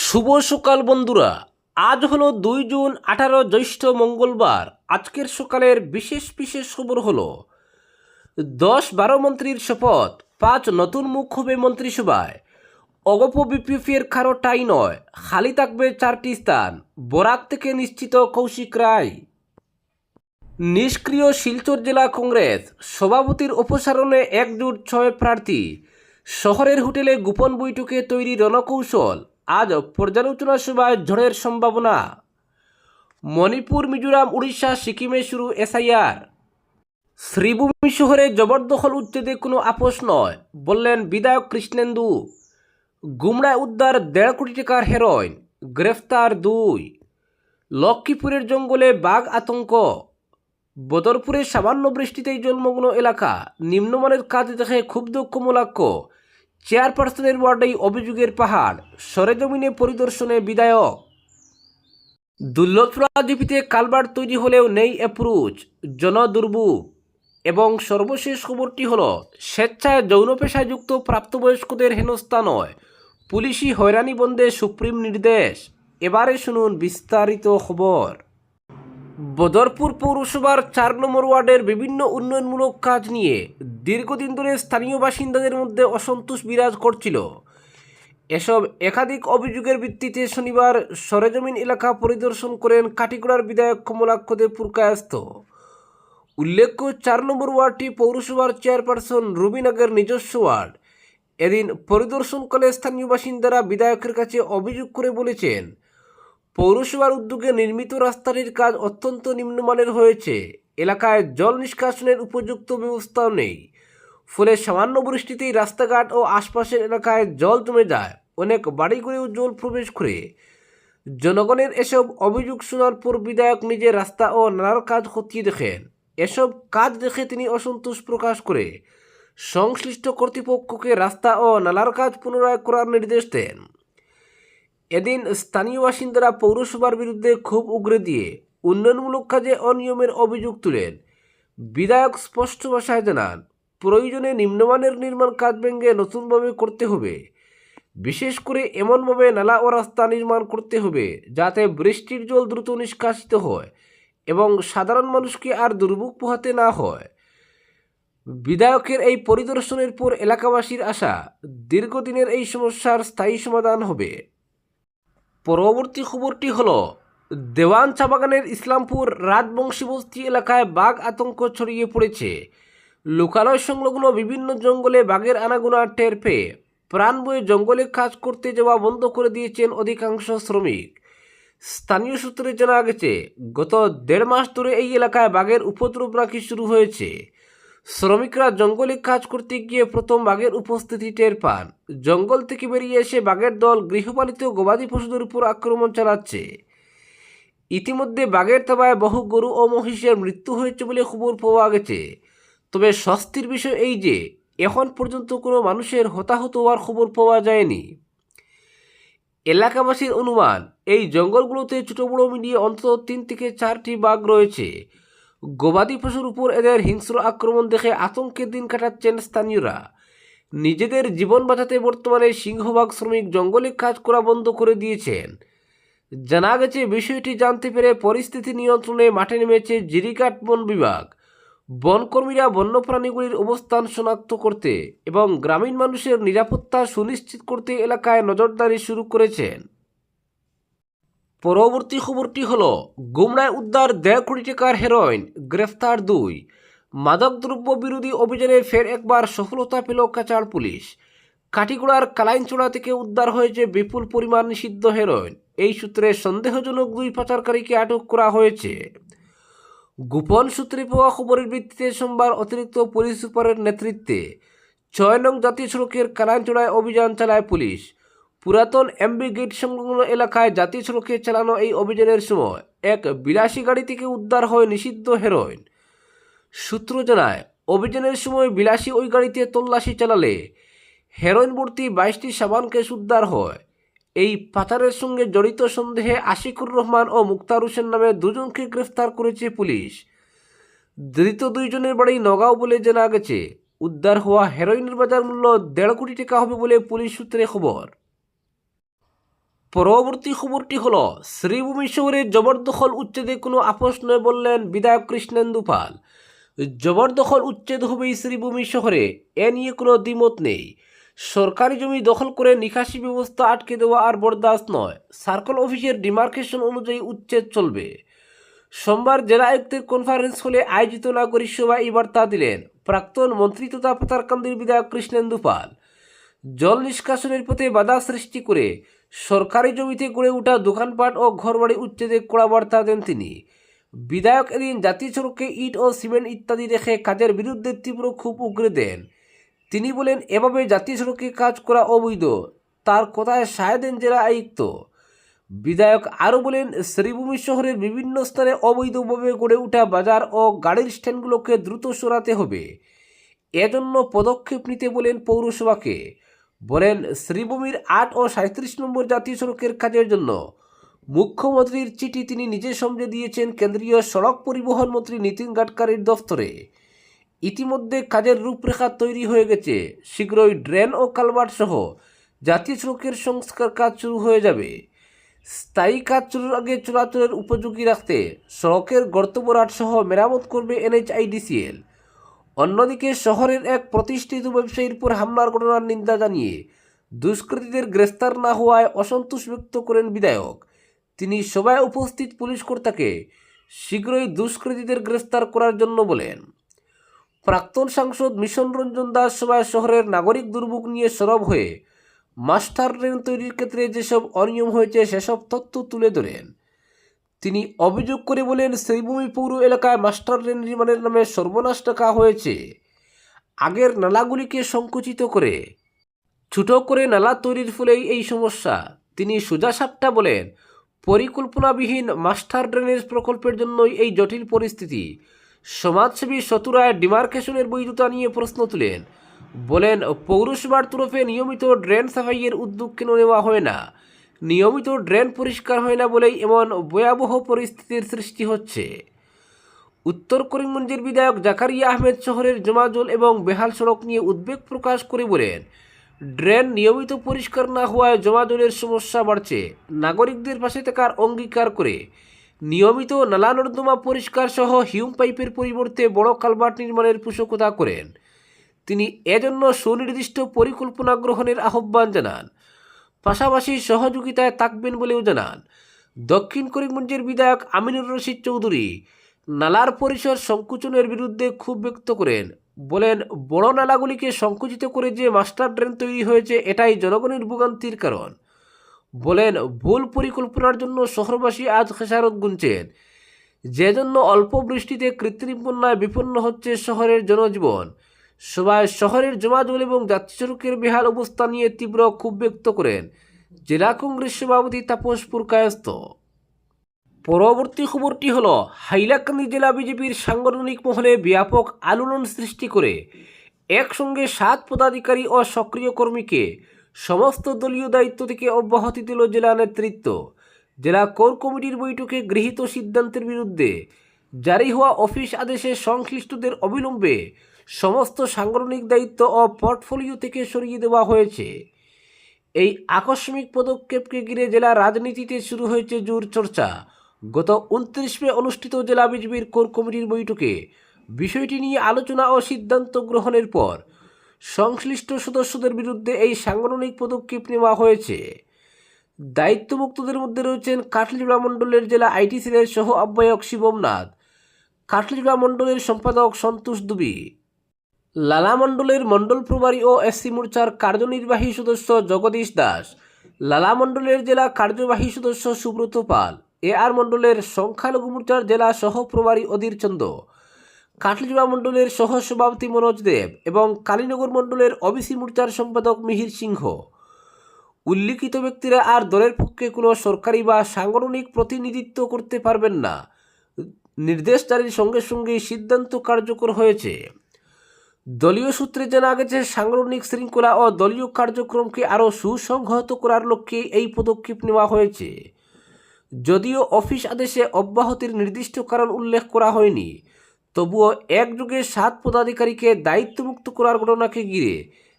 শুভ সকাল বন্ধুরা। আজ হলো 2 জুন, 18 জ্যৈষ্ঠ মঙ্গলবার। আজকের সকালের বিশেষ বিশেষ খবর হলো 10-12 মন্ত্রীর শপথ, 5 নতুন মুখ হবে মন্ত্রিসভায়। অগপ বিপিএফের কারো টাই নয়, খালি থাকবে 4টি স্থান। বরাক থেকে নিশ্চিত কৌশিক রায়। নিষ্ক্রিয় শিলচর জেলা কংগ্রেস সভাপতির অপসারণে একজোট 6 প্রার্থী। শহরের হোটেলে গোপন বৈঠকে তৈরি রণকৌশল। আজ পর্যালোচনা সভায় ঝড়ের সম্ভাবনা। মণিপুর, মিজোরাম, উড়িষ্যা, সিকিমে শুরু এসআইআর। শ্রীভূমি শহরে জবরদখল উচ্ছেদে কোনো আপোষ নয়, বললেন বিধায়ক কৃষ্ণেন্দু। গুমড়ায় উদ্ধার 1.5 কোটি টাকার হেরোইন, গ্রেফতার 2। লক্ষ্মীপুরের জঙ্গলে বাঘ আতঙ্ক। বদরপুরে সামান্য বৃষ্টিতেই জলমগ্ন এলাকা। নিম্নমানের কাজ দেখে ক্ষুব্ধ কমলাক্ষ। চেয়ারপারসনের ওয়ার্ডেই অভিযোগের পাহাড়। সরেজমিনে পরিদর্শনে বিধায়ক। দুর্লভপুরা জিপিতে কালভার্ট তৈরি হলেও নেই অ্যাপ্রোচ, জনদুর্ভোগ। এবং সর্বশেষ খবরটি হলো স্বেচ্ছায় যৌন পেশায় যুক্ত প্রাপ্তবয়স্কদের হেনস্থা নয়, পুলিশি হয়রানি বন্ধে সুপ্রিম নির্দেশ। এবারে শুনুন বিস্তারিত খবর। বদরপুর পৌরসভার 4 নম্বর ওয়ার্ডের বিভিন্ন উন্নয়নমূলক কাজ নিয়ে দীর্ঘদিন ধরে স্থানীয় বাসিন্দাদের মধ্যে অসন্তোষ বিরাজ করছিল। এসব একাধিক অভিযোগের ভিত্তিতে শনিবার সরেজমিন এলাকা পরিদর্শন করেন কাটিগড়ার বিধায়ক কমলাক্ষ দেব পুরকায়স্থ। উল্লেখ্য, 4 নম্বর ওয়ার্ডটি পৌরসভার চেয়ারপারসন রুবিনাগের নিজস্ব ওয়ার্ড। এদিন পরিদর্শনকালে স্থানীয় বাসিন্দারা বিধায়কের কাছে অভিযোগ করে বলেছেন, পৌরসভার উদ্যোগে নির্মিত রাস্তাটির কাজ অত্যন্ত নিম্নমানের হয়েছে। এলাকায় জল নিষ্কাশনের উপযুক্ত ব্যবস্থাও নেই, ফলে সামান্য বৃষ্টিতেই রাস্তাঘাট ও আশপাশের এলাকায় জল জমে যায়। অনেক বাড়িঘরেও জল প্রবেশ করে। জনগণের এসব অভিযোগ শোনার পর বিধায়ক নিজে রাস্তা ও নালার কাজ খতিয়ে দেখেন। এসব কাজ দেখে তিনি অসন্তোষ প্রকাশ করে সংশ্লিষ্ট কর্তৃপক্ষকে রাস্তা ও নালার কাজ পুনরায় করার নির্দেশ দেন। এদিন স্থানীয় বাসিন্দারা পৌরসভার বিরুদ্ধে ক্ষোভ উগরে দিয়ে উন্নয়নমূলক কাজে অনিয়মের অভিযোগ তুলেন। বিধায়ক স্পষ্ট ভাষায় জানান, প্রয়োজনে নিম্নমানের নির্মাণ কাজ ভেঙে নতুনভাবে করতে হবে। বিশেষ করে এমনভাবে নালা ও রাস্তা নির্মাণ করতে হবে যাতে বৃষ্টির জল দ্রুত নিষ্কাশিত হয় এবং সাধারণ মানুষকে আর দুর্ভোগ পোহাতে না হয়। বিধায়কের এই পরিদর্শনের পর এলাকাবাসীর আশা, দীর্ঘদিনের এই সমস্যার স্থায়ী সমাধান হবে। পরবর্তী খবরটি হলো, দেওয়ান চা বাগানের ইসলামপুর রাজবংশী বস্তি এলাকায় বাঘ আতঙ্ক ছড়িয়ে পড়েছে। লোকালয় সংলগ্ন বিভিন্ন জঙ্গলে বাঘের আনাগোনা টের পেয়ে প্রাণ বয়ে জঙ্গলে কাজ করতে যাওয়া বন্ধ করে দিয়েছেন অধিকাংশ শ্রমিক। স্থানীয় সূত্রে জানা গেছে, গত 1.5 মাস ধরে এই এলাকায় বাঘের উপদ্রব নাকি শুরু হয়েছে। শ্রমিকরা জঙ্গলে কাজ করতে গিয়ে প্রথম বাঘের উপস্থিতি টের পান। জঙ্গল থেকে বেরিয়ে এসে বাঘের দল গৃহপালিত গবাদি পশুদের উপর আক্রমণ চালাচ্ছে। ইতিমধ্যে বাঘের থাবায় বহু গরু ও মহিষের মৃত্যু হয়েছে বলে খবর পাওয়া গেছে। তবে স্বস্তির বিষয় এই যে এখন পর্যন্ত কোনো মানুষের হতাহত হওয়ার খবর পাওয়া যায়নি। এলাকাবাসীর অনুমান, এই জঙ্গলগুলোতে ছোট বড় মিলিয়ে অন্তত 3 থেকে 4টি বাঘ রয়েছে। গবাদি পশুর উপর এদের হিংস্র আক্রমণ দেখে আতঙ্কের দিন কাটাচ্ছেন স্থানীয়রা। নিজেদের জীবন বাঁচাতে বর্তমানে সিংহভাগ শ্রমিক জঙ্গলে কাজ করা বন্ধ করে দিয়েছেন। জানা গেছে, বিষয়টি জানতে পেরে পরিস্থিতি নিয়ন্ত্রণে মাঠে নেমেছে জিরিঘাট বন বিভাগ। বনকর্মীরা বন্যপ্রাণীগুলির অবস্থান শনাক্ত করতে এবং গ্রামীণ মানুষের নিরাপত্তা সুনিশ্চিত করতে এলাকায় নজরদারি শুরু করেছেন। পরবর্তী খবরটি হলো, গুমড়ায় উদ্ধার 1.5 কোটি টাকার হেরোইন, গ্রেফতার 2। মাদকদ্রব্য বিরোধী অভিযানে ফের একবার সফলতা পেল কাছাড় পুলিশ। কাটিগড়ার কালাইনচড়া থেকে উদ্ধার হয়েছে বিপুল পরিমাণ নিষিদ্ধ হেরোইন। এই সূত্রে সন্দেহজনক 2 পাচারকারীকে আটক করা হয়েছে। গোপন সূত্রে পাওয়া খবরের ভিত্তিতে সোমবার অতিরিক্ত পুলিশ সুপারের নেতৃত্বে 6 নং জাতীয় সড়কের কালাইনচড়ায় অভিযান চালায় পুলিশ। পুরাতন এমবি গেট সংলগ্ন এলাকায় জাতীয় সড়কে চালানো এই অভিযানের সময় এক বিলাসী গাড়ি থেকে উদ্ধার হয় নিষিদ্ধ হেরোইন। সূত্র জানায়, অভিযানের সময় বিলাসী ওই গাড়িতে তল্লাশি চালালে হেরোইন ভর্তি 22টি সাবান কেস উদ্ধার হয়। এই পাচারের সঙ্গে জড়িত সন্দেহে আশিকুর রহমান ও মুক্তার হোসেন নামে 2 জনকে গ্রেফতার করেছে পুলিশ। ধৃত 2 জনের বাড়ি নগাঁও বলে জানা গেছে। উদ্ধার হওয়া হেরোইনের বাজার মূল্য 1.5 কোটি টাকা হবে বলে পুলিশ সূত্রে খবর। পরবর্তী খবরটি হলো শ্রীভূমি শহরে জবরদখল উচ্ছেদে কোনো আপোষ নয় বললেন বিধায়ক কৃষ্ণেন্দু পাল। জবরদখল উচ্ছেদ হবেই শ্রীভূমি শহরে, এ নিয়ে কোনো দ্বিমত নেই। সরকারি জমি দখল করে নিকাশি ব্যবস্থা আটকে দেওয়া আর বরদাস্ত নয়। সার্কেল অফিসের ডিমার্কেশন অনুযায়ী উচ্ছেদ চলবে। সোমবার জেলা আয়ুক্তের কনফারেন্স হলে আয়োজিত নাগরিক সভায় এই বার্তা দিলেন প্রাক্তন মন্ত্রী তথা পাতারকান্দির বিধায়ক কৃষ্ণেন্দু পাল। জল নিষ্কাশনের পথে বাধা সৃষ্টি করে সরকারি জমিতে গড়ে ওঠা দোকানপাট ও ঘরবাড়ি উচ্ছেদে কড়া বার্তা দেন তিনি। বিধায়ক এদিন জাতীয় সড়কে ইট ও সিমেন্ট ইত্যাদি রেখে কাজের বিরুদ্ধে তীব্র ক্ষোভ উগরে দেন। তিনি বলেন, এভাবে জাতীয় সড়কে কাজ করা অবৈধ। তার কথায় সায় দেন জেলা আয়ুক্ত। বিধায়ক আরও বলেন, শ্রীভূমি শহরের বিভিন্ন স্থানে অবৈধভাবে গড়ে ওঠা বাজার ও গাড়ির স্ট্যান্ডগুলোকে দ্রুত সরাতে হবে। এজন্য পদক্ষেপ নিতে বলেন পৌরসভাকে। বলেন, শ্রীভূমির ৮ ও ৩৭ নম্বর জাতীয় সড়কের কাজের জন্য মুখ্যমন্ত্রীর চিঠি তিনি নিজে সমঝে দিয়েছেন কেন্দ্রীয় সড়ক পরিবহন মন্ত্রী নীতিন গাডকারির দফতরে। ইতিমধ্যে কাজের রূপরেখা তৈরি হয়ে গেছে। শীঘ্রই ড্রেন ও কালভার্ট সহ জাতীয় সড়কের সংস্কার কাজ শুরু হয়ে যাবে। স্থায়ী কাজ শুরুর আগে চলাচলের উপযোগী রাখতে সড়কের গর্ত ভরাট সহ মেরামত করবে NHIDCL। অন্যদিকে শহরের এক প্রতিষ্ঠিত ব্যবসায়ীর উপর হামলার ঘটনার নিন্দা জানিয়ে দুষ্কৃতীদের গ্রেফতার না হওয়ায় অসন্তোষ ব্যক্ত করেন বিধায়ক। তিনি সভায় উপস্থিত পুলিশ কর্তাকে শীঘ্রই দুষ্কৃতীদের গ্রেফতার করার জন্য বলেন। প্রাক্তন সাংসদ মিশন রঞ্জন দাস সভায় শহরের নাগরিক দুর্ভোগ নিয়ে সরব হয়ে মাস্টার ট্রেন তৈরির ক্ষেত্রে যেসব অনিয়ম হয়েছে সেসব তথ্য তুলে ধরেন। তিনি অভিযোগ করে বলেন, শ্রীভূমি পৌর এলাকায় মাস্টার ট্রেন নির্মাণের নামে সর্বনাশ টাকা হয়েছে। আগের নালাগুলিকে সংকুচিত করে ছোট করে নালা তৈরির ফলেই এই সমস্যা। তিনি সোজাসাপটা বলেন, পরিকল্পনাবিহীন মাস্টার ড্রেনেজ প্রকল্পের জন্যই এই জটিল পরিস্থিতি। সমাজসেবী শতুরায় ডিমার্কেশনের বৈধতা নিয়ে প্রশ্ন তুলেন। বলেন, পৌরসভার তরফে নিয়মিত ড্রেন সাফাইয়ের উদ্যোগ কেন নেওয়া হয় না? নিয়মিত ড্রেন পরিষ্কার হয় না বলেই এমন ভয়াবহ পরিস্থিতির সৃষ্টি হচ্ছে। উত্তর করিমগঞ্জের বিধায়ক জাকারিয়া আহমেদ শহরের জমাজল এবং বেহাল সড়ক নিয়ে উদ্বেগ প্রকাশ করে বলেন, ড্রেন নিয়মিত পরিষ্কার না হওয়ায় জমাজলের সমস্যা বাড়ছে। নাগরিকদের পাশে থাকার অঙ্গীকার করে নিয়মিত নালা নর্দমা পরিষ্কার সহ হিউম পাইপের পরিবর্তে বড় কালভার্ট নির্মাণের পোষকতা করেন। তিনি এজন্য সুনির্দিষ্ট পরিকল্পনা গ্রহণের আহ্বান জানান। পাশাপাশি সহযোগিতায় থাকবেন বলেও জানান। দক্ষিণ করিমগঞ্জের বিধায়ক আমিনুর রশিদ চৌধুরী নালার পরিসর সংকুচনের বিরুদ্ধে ক্ষোভ ব্যক্ত করেন। বলেন, বড় নালাগুলিকে সংকুচিত করে যে মাস্টার ড্রেন তৈরি হয়েছে এটাই জনগণের ভোগান্তির কারণ। বলেন, ভুল পরিকল্পনার জন্য শহরবাসী আজ খেসারত গুনছেন, যে জন্য অল্প বৃষ্টিতে কৃত্রিম বন্যায় বিপন্ন হচ্ছে শহরের জনজীবন। সভায় শহরের জমাজল এবং জাতীয় সড়কের বেহাল অবস্থা নিয়ে তীব্র ক্ষোভ ব্যক্ত করেন জেলা কংগ্রেস সভাপতি তাপস পুরকায়স্থ। পরবর্তী খবরটি হলো, হাইলাকান্দি জেলা বিজেপির সাংগঠনিক মহলে ব্যাপক আলোড়ন সৃষ্টি করে একসঙ্গে 7 পদাধিকারী ও সক্রিয় কর্মীকে সমস্ত দলীয় দায়িত্ব থেকে অব্যাহতি দিল জেলা নেতৃত্ব। জেলা কোর কমিটির বৈঠকে গৃহীত সিদ্ধান্তের বিরুদ্ধে জারি হওয়া অফিস আদেশে সংশ্লিষ্টদের অবিলম্বে সমস্ত সাংগঠনিক দায়িত্ব ও পোর্টফোলিও থেকে সরিয়ে দেওয়া হয়েছে। এই আকস্মিক পদক্ষেপকে ঘিরে জেলা রাজনীতিতে শুরু হয়েছে জোর চর্চা। গত 29 মে অনুষ্ঠিত জেলা বিজেপির কোর কমিটির বৈঠকে বিষয়টি নিয়ে আলোচনা ও সিদ্ধান্ত গ্রহণের পর সংশ্লিষ্ট সদস্যদের বিরুদ্ধে এই সাংগঠনিক পদক্ষেপ নেওয়া হয়েছে। দায়িত্বমুক্তদের মধ্যে রয়েছেন কাটলিজোড়া মণ্ডলের জেলা আইটি সেলের সহ আহ্বায়ক শিবম নাথ, কাটলিজোড়া মণ্ডলের সম্পাদক সন্তোষ দুবি, লালা মণ্ডলের মণ্ডল প্রভারী ও SC মোর্চার কার্যনির্বাহী সদস্য জগদীশ দাস, লালা মণ্ডলের জেলা কার্যবাহী সদস্য সুব্রত পাল, AR মণ্ডলের সংখ্যালঘু মোর্চার জেলা সহ প্রভারী অধীর চন্দ, কাটলিজোড়া মণ্ডলের সহ সভাপতি মনোজ দেব এবং কালীনগর মণ্ডলের OBC মোর্চার সম্পাদক মিহির সিংহ। উল্লিখিত ব্যক্তিরা আর দলের পক্ষে কোনো সরকারি বা সাংগঠনিক প্রতিনিধিত্ব করতে পারবেন না। নির্দেশ জারির সঙ্গে সঙ্গেই সিদ্ধান্ত কার্যকর হয়েছে। দলীয় সূত্রে জানা গেছে, সাংগঠনিক শৃঙ্খলা ও দলীয় কার্যক্রমকে আরও সুসংহত করার লক্ষ্যে এই পদক্ষেপ নেওয়া হয়েছে। যদিও অফিস আদেশে অব্যাহতির নির্দিষ্ট কারণ উল্লেখ করা হয়নি, তবুও একযোগে 7 পদাধিকারীকে দায়িত্বমুক্ত করার ঘটনাকে ঘিরে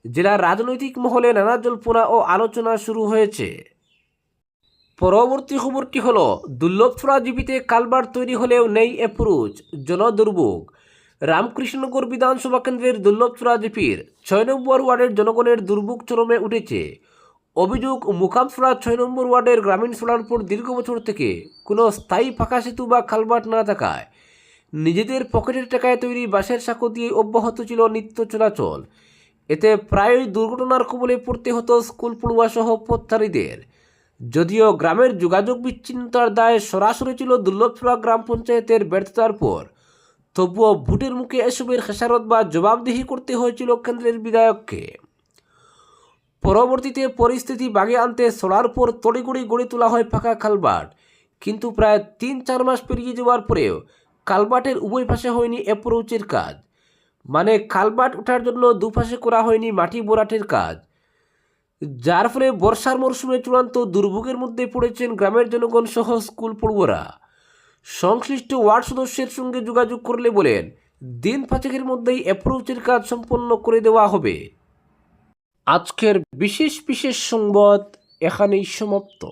জেলার রাজনৈতিক মহলে নানা জল্পনা ও আলোচনা শুরু হয়েছে। পরবর্তী খবরটি হলো দুর্লভছড়া জিপিতে কালভার্ট তৈরি হলেও নেই অ্যাপ্রোচ, জনদুর্ভোগ। রামকৃষ্ণনগর বিধানসভা কেন্দ্রের দুর্লভছড়া জিপির ৬ নম্বর ওয়ার্ডের জনগণের দুর্ভোগ চরমে উঠেছে। অভিযোগ, মুকামছড়া ৬ নম্বর ওয়ার্ডের গ্রামীণ সোলারপুর দীর্ঘ বছর থেকে কোনো স্থায়ী ফাঁকা সেতু বা কালভার্ট না থাকায় নিজেদের পকেটের টাকায় তৈরি বাঁশের সাঁকো দিয়ে অব্যাহত ছিল নিত্য চলাচল। এতে প্রায়ই দুর্ঘটনার কবলে পড়তে হতো স্কুল পড়ুয়া সহ পথচারীদের। যদিও গ্রামের যোগাযোগ বিচ্ছিন্নতার দায় সরাসরি ছিল দুর্লভছড়া গ্রাম পঞ্চায়েতের ব্যর্থতার পর, তবুও ভোটের মুখে এসবের খেসারত বা জবাবদিহি করতে হয়েছিল কেন্দ্রের বিধায়ককে। পরবর্তীতে পরিস্থিতি বাগে আনতে সরার পর তড়িঘড়ি গড়ে তোলা হয় পাকা কালভার্ট, কিন্তু প্রায় ৩-৪ মাস পেরিয়ে যাওয়ার পরেও কালভার্টের উভয় পাশে হয়নি অ্যাপ্রোচের কাজ। মানে কালভার্ট ওঠার জন্য দুপাশে করা হয়নি মাটি ভরাটের কাজ, যার ফলে বর্ষার মরশুমে চূড়ান্ত দুর্ভোগের মধ্যে পড়েছেন গ্রামের জনগণ সহ স্কুল পড়ুয়ারা। সংশ্লিষ্ট ওয়ার্ড সদস্যের সঙ্গে যোগাযোগ করলে বলেন, দিন ৫-এর মধ্যেই অ্যাপ্রোচের কাজ সম্পন্ন করে দেওয়া হবে। আজকের বিশেষ সংবাদ এখানেই সমাপ্ত।